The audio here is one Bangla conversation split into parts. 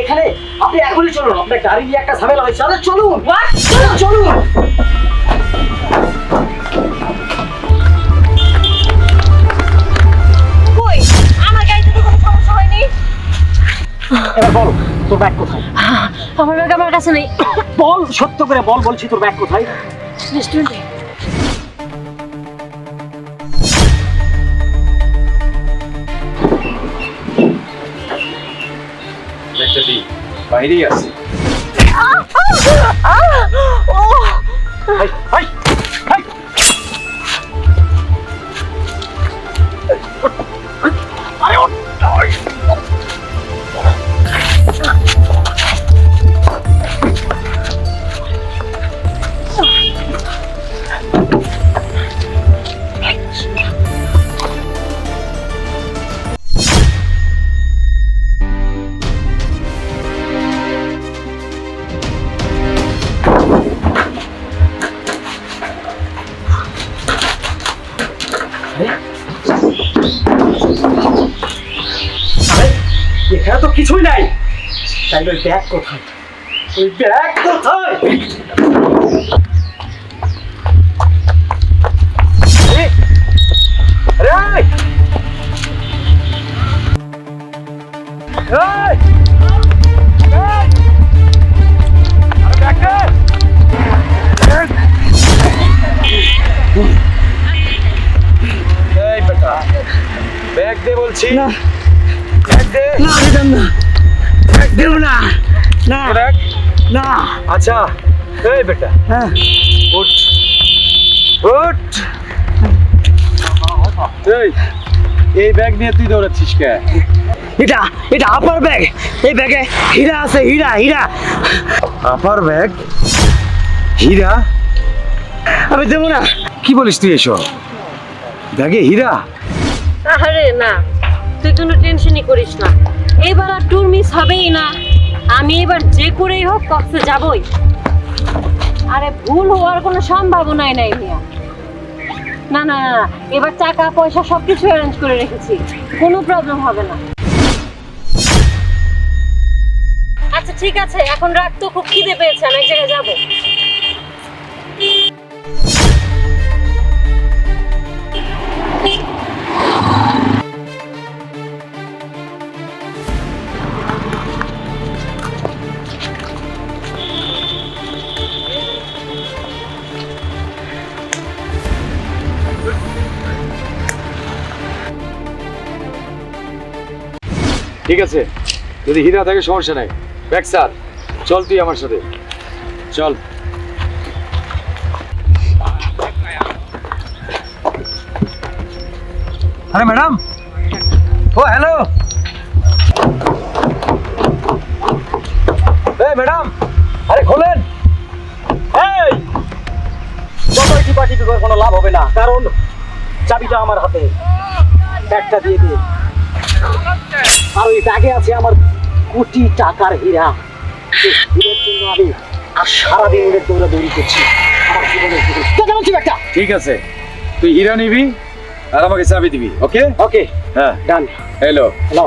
এখানে? আপনি এখনই চলুন, আপনার গাড়ি নিয়ে একটা ঝামেলা হয়েছে। আরে চলুন চলুন। কই আমার গাড়িতে তো কোনো সমস্যা হয়নি। এবার বল তোর ব্যাগ কোথায়? আমার ব্যাগ আমার কাছে নেই। বল, সত্য করে বল, বলছি তোর ব্যাগ কোথায়? রেস্টুরেন্টে। ব্যাগটা দি, বাইরেই আছে। High high high. আরে ওঠ। এখানে তো কিছুই নাই, তাই ওই ব্যাগ কোথায়? ওই ব্যাগ কোথায়? ব্যাগ দে বলছি। না ব্যাগ দে। না দিতাম না, দেব না। না ব্যাগ। না। আচ্ছা এই বেটা, হ্যাঁ উঠ উঠ। এই ব্যাগ নিয়ে তুই দৌড়াচ্ছিস কে? এটা এটা আপার ব্যাগ। এই ব্যাগে হীরা আছে, হীরা হীরা। আপার ব্যাগ? হীরা? আমি দেবো না। কি বলিস তুই এসব? ব্যাগে হীরা? আরে না, তুই কোনো টেনশনই করিস না, এবার আর ট্যুর মিস হবেই না। আমি এবার যে করেই হোক কক্সে যাবই। আরে ভুল হওয়ার কোনো সম্ভাবনাই নাই মিয়া। না না না না, এবার টাকা পয়সা সবকিছু অ্যারেঞ্জ করে রেখেছি, কোনো প্রবলেম হবে না। আচ্ছা ঠিক আছে, এখন রাত তো খুব খিদে পেয়েছে, আমি এক জায়গায় যাবো। ঠিক আছে, যদি হীরা থাকে সমস্যা নাই। ব্যাগ স্যার, চল তুই আমার সাথে চল। আরে ম্যাডাম, ও হ্যালো। এই ম্যাডাম, আরে খোলেন। এই যতই টিপাটিপি করে কোনো লাভ হবে না, কারণ চাবিটা আমার হাতে। ব্যাগটা দিয়ে দিন। আর ওই ব্যাগে আছে আমার কোটি টাকার হীরা। এই হীরের জন্য আমি আর সারাদিন ওদের দৌড়াদৌড়ি করছি। আমার জীবনের ব্যাগটা। ঠিক আছে, তুই হীরা নিবি আর আমাকে চাবি দিবি। ওকে ওকে হ্যাঁ, ডান। হ্যালো। হ্যালো।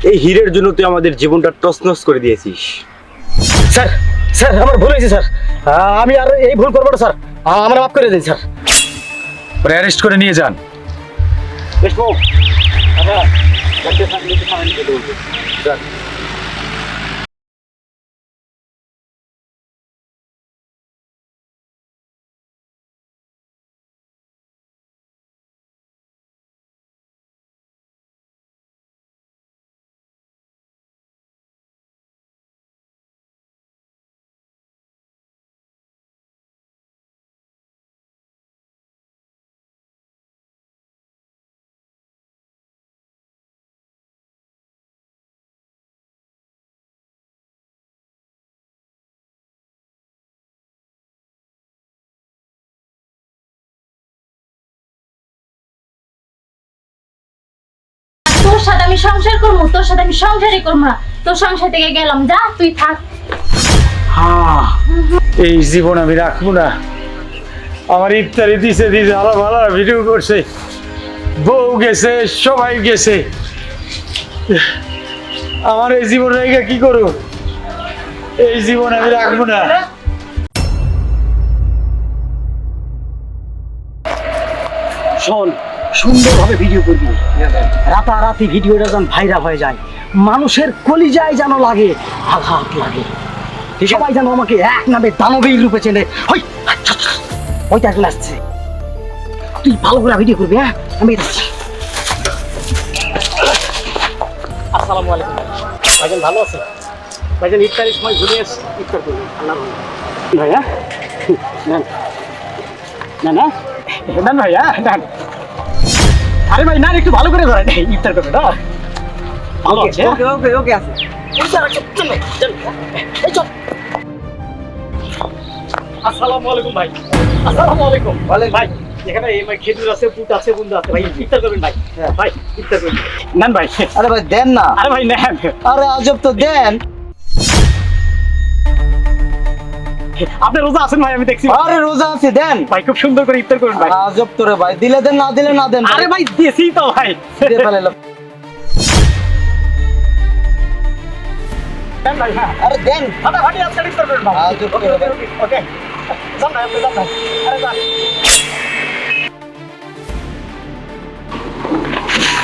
এই হীরের জন্য তুই আমাদের জীবনটা তছনছ করে দিয়েছিস। স্যার স্যার আমার ভুল হয়েছে স্যার। আমি আর এই ভুল করবো না স্যার। আমার মাফ করে দিন স্যার। পরে অ্যারেস্ট করে নিয়ে যান। যান। তোর সাথে আমি সংসার করবো, তোর সাথে আমি সংসারই করবো না। তোর সংসার থেকে গেলাম, যা তুই থাক। এই জীবন আমি রাখবো না। আমার ইফতারি দিছে, আলাদা ভিডিও করছে। বউ গেছে, সবাই গেছে, আমার এই জীবন রেখে কি করব? এই জীবন আমি রাখবো না। শোন, সুন্দরভাবে ভিডিও করবি, রাতারাতি ভিডিওটা যেন ভাইরাল হয়ে যায়, মানুষের কলিজায় যেন লাগে, আঘাত লাগে, সবাই যেন আমাকে এক নামে দানবীর রূপে চেনে। ওইটা এখন আসছে, তুই ভালো করে ভিডিও করবি। হ্যাঁ, আমি যাচ্ছি। আসসালামু আলাইকুম ভাইজান, ভালো আছেন? ভাইজান ইফতারের সময় ঘুরে এসে ইফতার করবেন। ভাইয়া নেন, না না নেন ভাইয়া, নেন। আরে ভাই না, একটু ভালো করে ধরেন, ইফতার করবেন। ভালো আছে? ওকে ওকে ওকে আছে। আসসালামু আলাইকুম ভাই। আসসালামু আলাইকুম। ভাই এখানে এই ভাই খেজুর আছে, পুট আছে, বুন্দা আছে, ভাই ইফতার করবেন ভাই। ভাই ইফতার করবেন, নেন ভাই। আরে ভাই দেন না। আরে ভাই নেন। আরে আজব তো, দেন। আপনি রোজা আছেন ভাই, আমি দেখছি। আরে রোজা আছে, দেন ভাই খুব সুন্দর করে ইফতার করবেন ভাই। আজব তো রে ভাই, দিলে দেন, না দিলে না দেন। আরে ভাই দিয়েছি তো ভাই। দিয়ে ফেলাইলাম। নেন ভাই, হ্যাঁ। আরে দেন। ফাটাফাটি আজকে ইফতার করবেন ভাই। আজব ওকে করে ওকে ভাই। ওকে ওকে। যান ভাই, আপনি যান ভাই। আরে যান।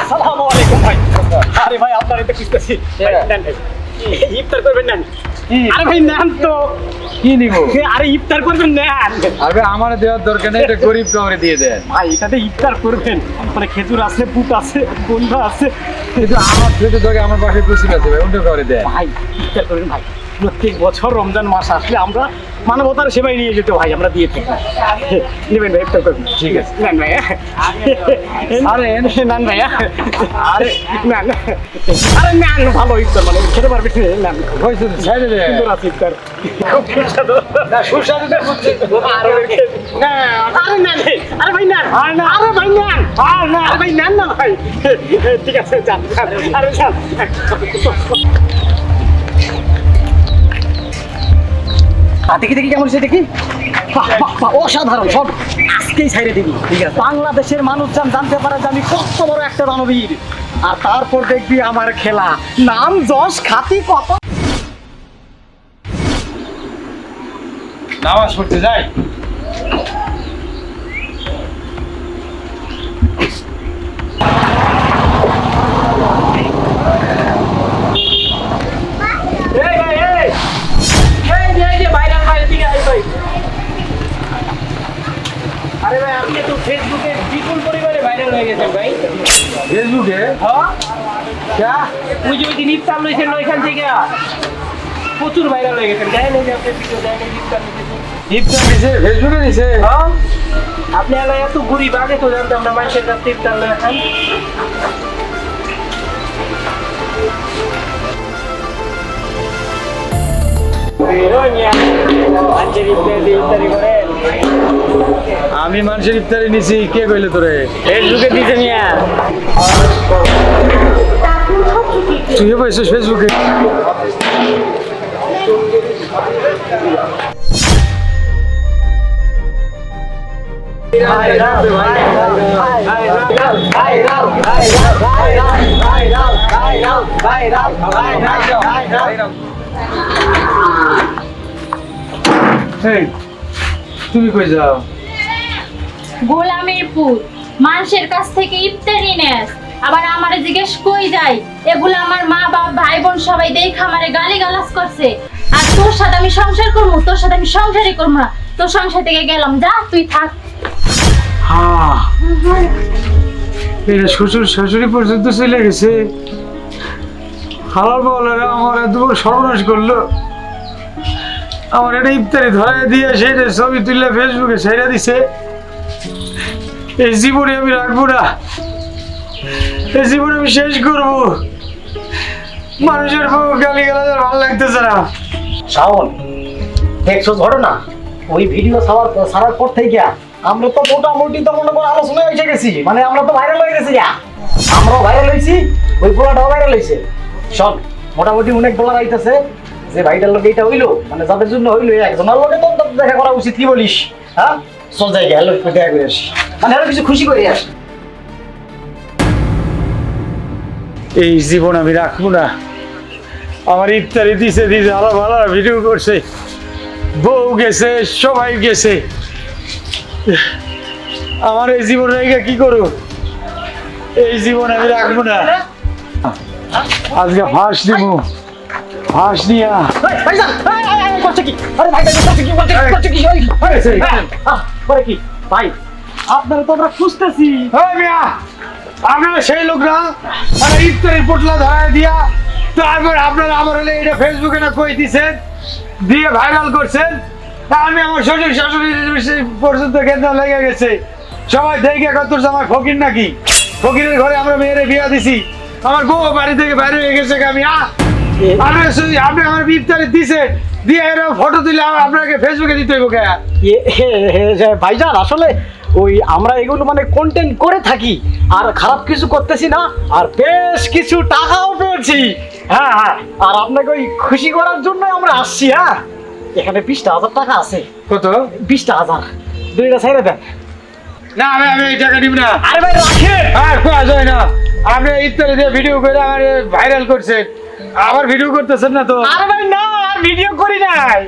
আসসালামু আলাইকুম ভাই। আরে ভাই আপনার এটা খুঁজতেছি। ভাই, নেন ভাই। ইফতার করবেন নেন। আরে ভাই নেন তো। কি নিব? আরে ইফতার করবেন নেন। আরে আমার দেওয়ার দরকার নেই, এটা গরিব কাউরে দিয়ে দেন। ভাই এটাতে ইফতার করবেন, মানে খেজুর আছে, পুট আছে, বন্ধা আছে। কিন্তু আমার থেকে দরকার, আমার পাশে প্রচুর আছে ভাই, ওটা কাউরে দেন। ভাই ইফতার করবেন ভাই। প্রত্যেক বছর রমজান মাস আসলে আমরা মানবতার সেবায় নিয়ে যেতে ভাই, আমরা দিয়ে থাকি। নেবেন ভাই, ইফতার করবেন। ঠিক আছে। নেন ভাই। আরে নেন ভাই। আরে নেন, আরে নেন, ভালো ইফতার, মানে খেতে পারবেন। নেন, হয়েছে তো, ছেড়ে দে। সুন্দর আছে ইফতার, খুব সুস্বাদু। সুস্বাদু তো বুঝছি। আরে নেন, আরে ভাই নেন, আরে ভাই নেন, আরে ভাই নেন না ভাই। ঠিক আছে যান, আরে যান। দেখি দেখি কেমন সে দেখি। অসাধারণ, সব আজকেই ছাইড়ে দিবি। ঠিক আছে, বাংলাদেশের মানুষজন জানতে পারে যে আমি কত বড় একটা দানবীর, আর তারপর দেখবি আমার খেলা, নাম যশ খ্যাতি কত। নামাজ পড়তে যাই। আরে ভাই আপনি তো ফেসবুকে বিপুল পরিমাণে ভাইরাল হয়ে গেছেন ভাই। ফেসবুকে? হ্যাঁ, ওই যে ওই দিন ইফতার লইছেন ওইখান থেকে প্রচুর ভাইরাল হয়ে গেছেন। দেয় না যে আপনি ভিডিও দেয় না, ইফতার লইছেন। ইফতার দিছে, ফেসবুকে দিছে। হ্যাঁ, আপনি এলাকায় এত গরিব, আগে তো জানতাম আমরা মানুষের কাছে ইফতার লয়ে খান। আমি মানুষের ইফতারি নিছি, কে কইলে তোরে? ফেসবুকে দিছে মিয়া। তুইও পাইছিস ফেসবুকে? এই, তুমি কই যাও? গোলামের পুত, মানুষের কাছ থেকে ইফতারি নেস, আবার আমারে জিজ্ঞেস কই যাই। এগুলো আমার মা বাপ ভাই বোন সবাই দেখে আমারে গালি গালাজ করছে। আর তোর সাথে আমি সংসার করবো, তোর সাথে আমি সংসারই করবো না, তোর সংসার থেকে গেলাম, যা তুই থাক। হ্যাঁ, এটা শ্বশুর শাশুড়ি পর্যন্ত চলে গেছে। হালাল বলারা আমার এত বড় সর্বনাশ করলো। আমার এটা ইফতারি ধরাই দিয়ে সেটা ছবি তুলে ফেসবুকে ছেড়ে দিছে। এই জীবনে আমি রাখবো না, এই জীবনে আমি শেষ করবো। মানুষের বউ গালি গালাজ ভালো লাগতেছে না। শাওন, দেখছো ঘটনা? ওই ভিডিও ছাড়ার পর থেকে আমরা তো মোটামুটি তো মনে করো আলোচনায় এসে গেছি, মানে আমরা তো ভাইরাল হয়ে গেছি। আমরাও ভাইরাল হয়েছি, ওই পোলাটাও ভাইরাল হয়েছে। শোন, মোটামুটি অনেক ডলার আইতেছে যে ভাইটার লোক এইটা হইলো, মানে যাদের জন্য হইলো, একজনের লোকে তো দেখা করা উচিত, কি বলিস? হ্যাঁ, চল যাই, হ্যালো দেখা করে আসি, মানে আরো কিছু খুশি করে আসি। এই জীবন আমি রাখবো না। আমার ইফতারি দিছে দিছে আলাদা ভালো ভিডিও করছে, বউ গেছে, সবাই গেছে, আমার এই জীবন রেখে কি করব? এই জীবন আমি রাখবো না। আজকে ফাঁস দিব, ফাঁস দিয়া করছে কি? আরে ভাই করছে কি? করছে কি? করে কি ভাই? আপনারা তো আমরা খুঁজতেছি। এই মিয়া, আপনারা সেই লোক না মানে ইফতারের পোটলা ধরায় দিয়া তারপর আপনারা আমার হলে এটা ফেসবুকে না কই দিছেন, দিয়ে ভাইরাল করছেন। আমি আমার শ্বশুর শাশুড়ি পর্যন্ত কেন্দ্র লেগে গেছে, সবাই দেখে কত আমার ফকির নাকি, ফকিরের ঘরে আমরা মেয়েরে বিয়া দিছি, আমার বউ বাড়ি থেকে বাইরে হয়ে গেছে। আপনি আমার ইফতারে দিছেন, দিয়ে এরকম ফটো তুলে আপনাকে ফেসবুকে দিতে হইব কে? ভাইজান আসলে ওই আমরা এগুলো মানে কন্টেন্ট করে থাকি, আর খারাপ কিছু করতেছি না, আর বেশ কিছু টাকাও পেয়েছি। হ্যাঁ হ্যাঁ, আর আপনাকে ওই খুশি করার জন্য আমরা আসছি। হ্যাঁ, এখানে 20,000 টাকা আছে। কত? 20,000 দুইটা ছেড়ে দেন। না আমি এই টাকা দিব না। আরে ভাই রাখেন। আর কোয়া যায় না, আপনি ইফতারে দিয়ে ভিডিও করে আমার ভাইরাল করছেন, আবার ভিডিও করতেছেন না তো? আরে ভাই না, ভিডিও করি নাই।